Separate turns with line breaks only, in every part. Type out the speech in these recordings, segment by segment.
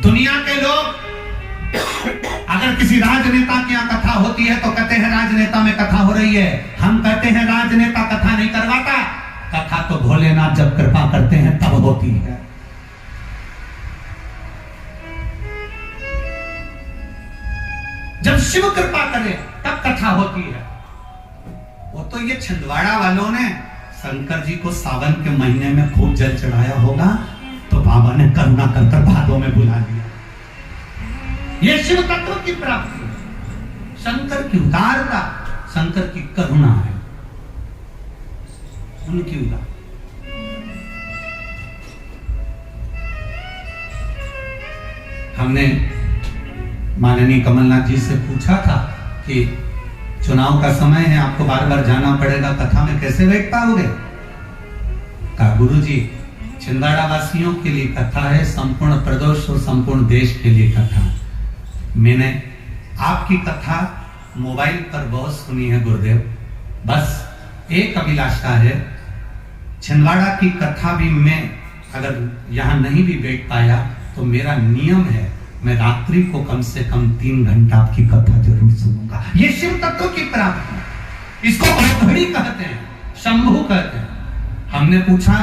दुनिया के लोग अगर किसी राजनेता की यहाँ कथा होती है तो कहते हैं राजनेता में कथा हो रही है। हम कहते हैं राजनेता कथा नहीं करवाता, कथा तो भोलेनाथ जब कृपा करते हैं तब होती है। जब शिव कृपा करे तब कथा होती है। वो तो ये छिंदवाड़ा वालों ने शंकर जी को सावन के महीने में खूब जल चढ़ाया होगा, तो बाबा ने करुणा कर भादों में बुला लिया। ये शिव तत्व की प्राप्ति है, शंकर की उदारता, शंकर की करुणा है, उनकी उदार। हमने माननीय कमलनाथ जी से पूछा था कि चुनाव का समय है, आपको बार बार जाना पड़ेगा, कथा में कैसे बैठ पाओगे? कहा गुरु जी, छिंदवाड़ा वासियों के लिए कथा है, संपूर्ण प्रदेश और संपूर्ण देश के लिए कथा। मैंने आपकी कथा मोबाइल पर बहुत सुनी है गुरुदेव, बस एक अभिलाषा है, छिंदवाड़ा की कथा भी मैं अगर यहाँ नहीं भी बैठ पाया तो मेरा नियम है, मैं रात्रि को कम से कम 3 घंटा आपकी कथा जरूर सुनूंगा। ये शिव तत्व की प्राप्ति, इसको अवधि कहते हैं, शंभु कहते हैं। हमने पूछा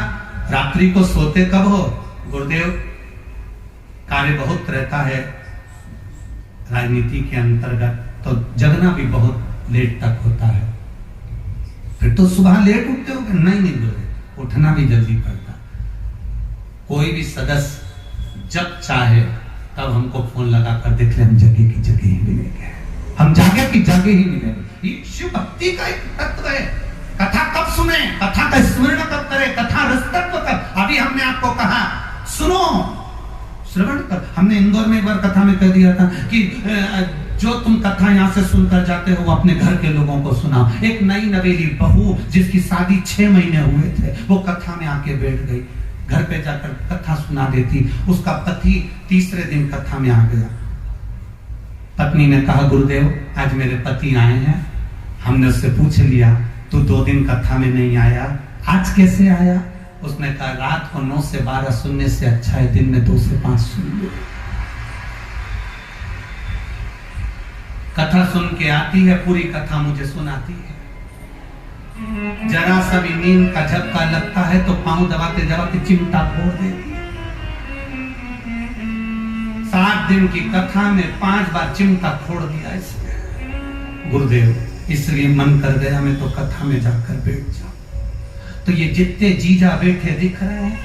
रात्रि को सोते कब हो? गुरुदेव, कार्य बहुत रहता है राजनीति के अंतर्गत, तो जगना भी बहुत लेट तक होता है। फिर तो सुबह लेट उठते हो? नहीं गुरुदेव, उठना भी जल्दी पड़ता। कोई भी सदस्य जब चाहे तब हमको फोन लगा कर देख ले, हम जगह की जगह ही मिलेंगे, हम जागे की जगह ही मिलेंगे। ये शिव भक्ति का एक तत्व है। कथा कब सुने, कथा का स्मरण कब करे, कथा रस तत्व कब। अभी हमने आपको कहा सुनो, श्रवण कर। हमने इंदौर में एक बार कथा में कह दिया था कि जो तुम कथा यहाँ से सुनकर जाते हो अपने घर के लोगों को सुनाओ। एक नई नवेली बहू जिसकी शादी 6 महीने हुए थे, वो कथा में आके बैठ गई, घर पे जाकर कथा सुना देती। उसका पति तीसरे दिन कथा में आ गया। पत्नी ने कहा गुरुदेव, आज मेरे पति आए हैं। हमने उससे पूछ लिया, तू 2 दिन कथा में नहीं आया, आज कैसे आया? उसने कहा रात को 9 से 12 सुनने से अच्छा है दिन में 2 से 5 सुन लो। कथा सुन के आती है, पूरी कथा मुझे सुनाती है। जरा सा भी नींद का झपका लगता है तो पांव दबाते दबाते चिमटा फोड़ देती है। 7 दिन की कथा में 5 बार चिमटा फोड़ दिया इसने। गुरुदेव, इसलिए मन कर गया मैं तो कथा में जाकर बैठ जाऊं। तो ये जितने जीजा बैठे दिख रहे हैं,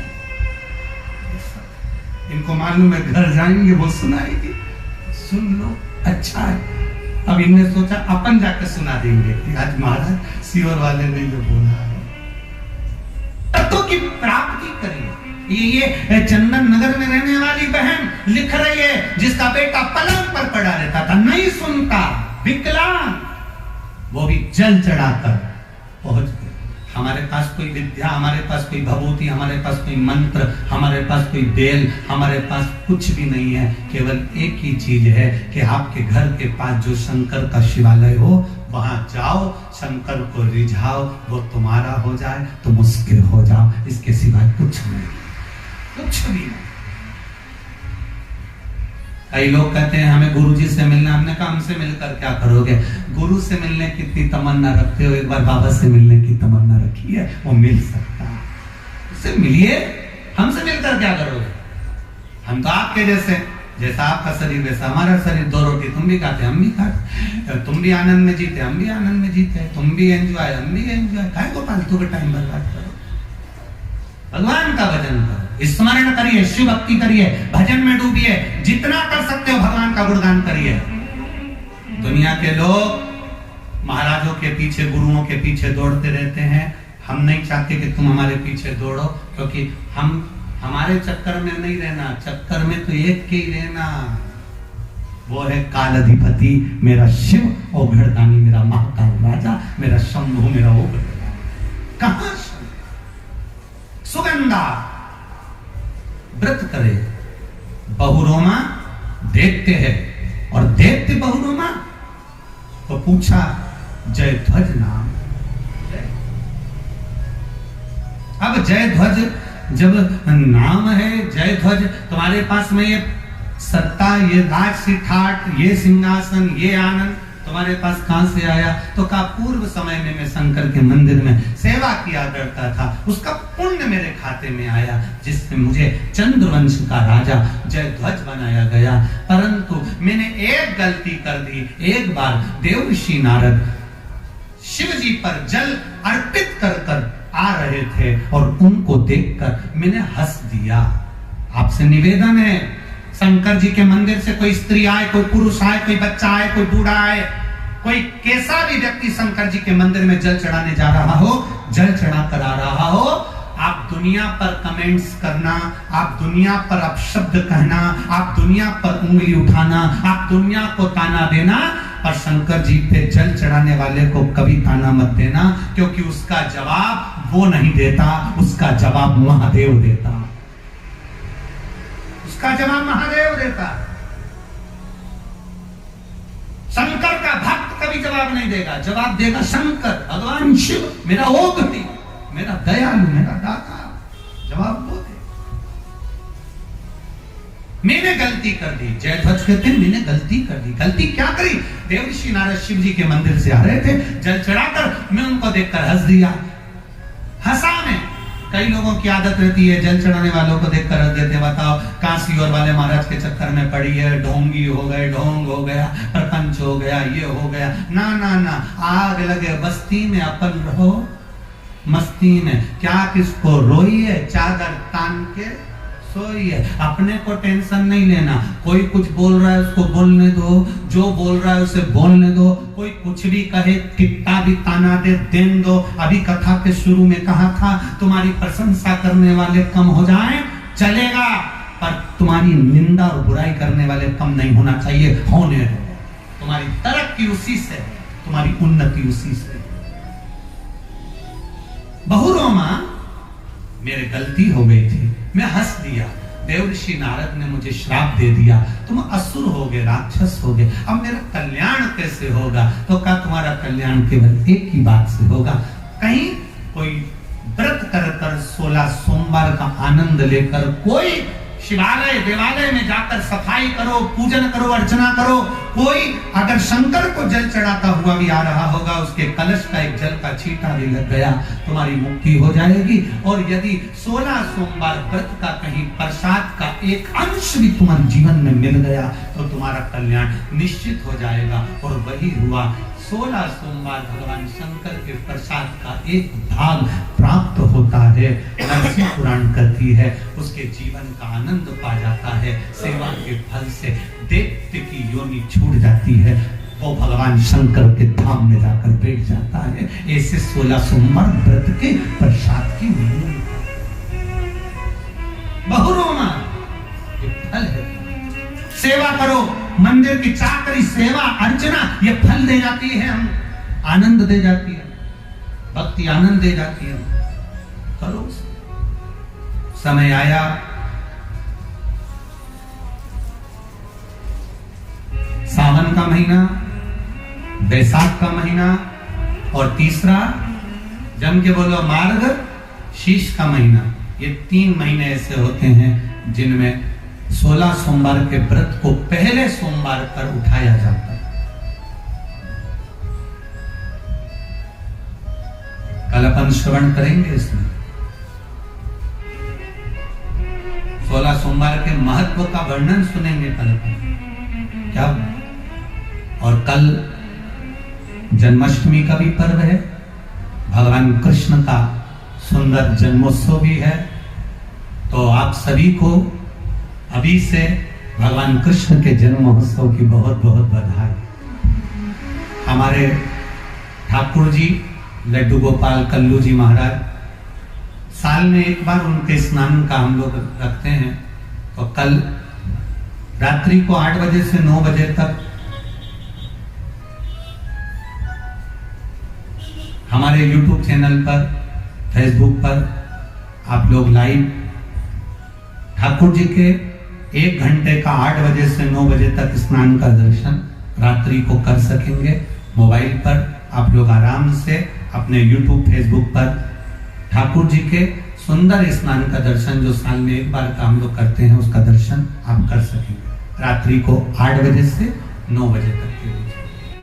इनको मालूम है घर जाएंगे वो सुनाएगी, सुन लो, अच्छा है। अब इनने सोचा अपन जाकर सुना देंगे। आज महाराज सीवर वाले ने जो बोला है, तत्व की प्राप्ति करिए। ये चंदन नगर में रहने वाली बहन लिख रही है, जिसका बेटा पलंग पर पड़ा रहता था, नहीं सुनता, विकलांग, वो भी जल चढ़ाकर पहुंच गए। हमारे पास कोई विद्या, हमारे पास कोई भभूति, हमारे पास कोई मंत्र, हमारे पास कोई बेल, हमारे पास कुछ भी नहीं है। केवल एक ही चीज है कि आपके घर के पास जो शंकर का शिवालय हो, वहां जाओ, शंकर को रिझाओ, वो तुम्हारा हो जाए तो मुस्किल हो जाओ। इसके सिवाय कुछ नहीं, कुछ भी नहीं। कई लोग कहते हैं हमें गुरुजी से मिलना। हमने कहा हमसे मिलकर क्या करोगे? गुरु से मिलने की इतनी तमन्ना रखते हो, एक बार बाबा से मिलने की तमन्ना रखी है, वो मिल सकता है। उससे मिलिए, हमसे मिलकर क्या करोगे? हम तो आपके जैसा आपका शरीर वैसा हमारा शरीर। 2 रोटी तुम भी खाते, हम भी खाते, तुम भी आनंद में जीते, हम भी आनंद में जीते, तुम भी एंजॉय, हम भी एंजॉय। काहे को फालतू का टाइम बर्बाद करो? भगवान का भजन करो, स्मरण करिए, शिव भक्ति करिए, भजन में डूबिए, जितना कर सकते हो भगवान का गुणगान करिए। दुनिया के लोग महाराजों के पीछे, गुरुओं के पीछे दौड़ते रहते हैं। हम नहीं चाहते कि तुम हमारे पीछे दौड़ो, क्योंकि हम हमारे चक्कर में नहीं रहना, चक्कर में तो एक के ही रहना, वो है काल अधिपति मेरा शिव, ओघड़दानी मेरा महाकाल राजा, मेरा शंभु मेरा ओघड़। कहां सुगंधा व्रत करे, बहुरोमा देखते हैं, और देखते बहुरोमा तो पूछा जय ध्वज नाम। अब जय ध्वज जब नाम है, जय ध्वज तुम्हारे पास में ये सत्ता, ये राजसी ठाट, ये सिंहासन, ये आनंद तुम्हारे पास कहां से आया? तो कहा पूर्व समय में मैं शंकर के मंदिर में सेवा किया करता था, उसका पुण्य मेरे खाते में आया, जिससे मुझे चंद्रवंश का राजा जयध्वज बनाया गया। परंतु मैंने एक गलती कर दी। एक बार देवर्षि नारद शिव जी पर जल अर्पित कर कर आ रहे थे और उनको देखकर मैंने हंस दिया। आपसे निवेदन है, शंकर जी के मंदिर से कोई स्त्री आए, कोई पुरुष आए, कोई बच्चा आए, कोई बूढ़ा आए, कोई कैसा भी व्यक्ति शंकर जी के मंदिर में जल चढ़ाने जा रहा हो, जल चढ़ा कर आ रहा हो, आप दुनिया पर कमेंट्स करना, आप दुनिया पर अपशब्द कहना, आप दुनिया पर उंगली उठाना, आप दुनिया को ताना देना, पर शंकर जी पे जल चढ़ाने वाले को कभी ताना मत देना, क्योंकि उसका जवाब वो नहीं देता, उसका जवाब महादेव देता, उसका जवाब महादेव देता। शंकर का भक्त कभी जवाब नहीं देगा, जवाब देगा शंकर, भगवान शिव, मेरा ओघटी, मेरा दयालु, मेरा दाता, जवाब वो दे। मैंने गलती कर दी, जयध्वज कहते हैं मैंने गलती कर दी। गलती क्या करी? देवर्षि नारद शिव जी के मंदिर से आ रहे थे, जल चढ़ाकर मैं उनको देखकर हंस दिया। हंसा मैं। कई लोगों की आदत रहती है जल चढ़ाने वालों को देखकर हंस देते। बताओ, काशी और वाले महाराज के चक्कर में पड़ी है, ढोंगी हो गए, ढोंग हो गया, प्रपंच हो गया, ये हो गया। ना ना ना, आग लगे बस्ती में अपन रहो मस्ती में, क्या किसको रोइए, चादर तान के सोइए, अपने को टेंशन नहीं लेना। कोई कुछ बोल रहा है उसको बोलने दो, जो बोल रहा है उसे बोलने दो, कोई कुछ भी कहे, कितना भी ताना दे, देन दो। अभी कथा के शुरू में कहा था, तुम्हारी प्रशंसा करने वाले कम हो जाएं चलेगा, पर तुम्हारी निंदा और बुराई करने वाले कम नहीं होना चाहिए, होने दो। तुम्हारी तरक्की उसी से, तुम्हारी उन्नति उसी से। बहुरोमा, मेरे गलती हो गई थी, मैं हंस दिया। देवर्षि नारद ने मुझे श्राप दे दिया, तुम असुर हो गए, राक्षस हो गए, अब मेरा कल्याण कैसे होगा? तो कहा तुम्हारा कल्याण केवल एक ही बात से होगा। कहीं कोई व्रत कर कर 16 सोमवार का आनंद लेकर कोई शिवालय देवालय में जाकर सफाई करो, पूजन करो, अर्चना करो। कोई अगर शंकर को जल चढ़ाता हुआ भी आ रहा होगा, उसके कलश का एक जल का छींटा भी लग गया, तुम्हारी मुक्ति हो जाएगी। और यदि 16 सोमवार व्रत का कहीं प्रसाद का एक अंश भी तुम्हारे जीवन में मिल गया तो तुम्हारा कल्याण निश्चित हो जाएगा। और वही हुआ, 16 सोमवार भगवान शंकर के प्रसाद का एक भाग प्राप्त होता है। नरसिंह पुराण कहती है उसके जीवन का आनंद पा जाता है, सेवा के फल से दैत्य की योनि छूट जाती है, वो भगवान शंकर के धाम में जाकर बैठ जाता है। ऐसे 16 सोमवार व्रत के प्रसाद की बहुरोमा ये फल है। सेवा करो, मंदिर की चाकरी, सेवा, अर्चना, ये फल दे जाती है, हम आनंद दे जाती है, भक्ति आनंद दे जाती है। करो, समय आया, सावन का महीना, बैसाख का महीना और तीसरा जम के बोलो मार्ग शीर्ष का महीना। ये 3 महीने ऐसे होते हैं जिनमें 16 सोमवार के व्रत को पहले सोमवार पर उठाया जाता है। कल अपन श्रवण करेंगे इसमें 16 सोमवार के महत्व का वर्णन सुनेंगे कल अपन। क्या? और कल जन्माष्टमी का भी पर्व है, भगवान कृष्ण का सुंदर जन्मोत्सव भी है। तो आप सभी को अभी से भगवान कृष्ण के जन्म महोत्सव की बहुत बहुत बधाई। हमारे ठाकुर जी लड्डू गोपाल कल्लू जी महाराज साल में एक बार उनके स्नान का हम लोग रखते हैं। तो कल रात्रि को 8 बजे से 9 बजे तक हमारे YouTube चैनल पर, फेसबुक पर आप लोग लाइव ठाकुर जी के 1 घंटे का 8 बजे से 9 बजे तक स्नान का दर्शन रात्रि को कर सकेंगे। मोबाइल पर आप लोग आराम से अपने YouTube, फेसबुक पर ठाकुर जी के सुंदर स्नान का दर्शन, जो साल में एक बार का हम लोग करते हैं, उसका दर्शन आप कर सकेंगे। रात्रि को 8 बजे से 9 बजे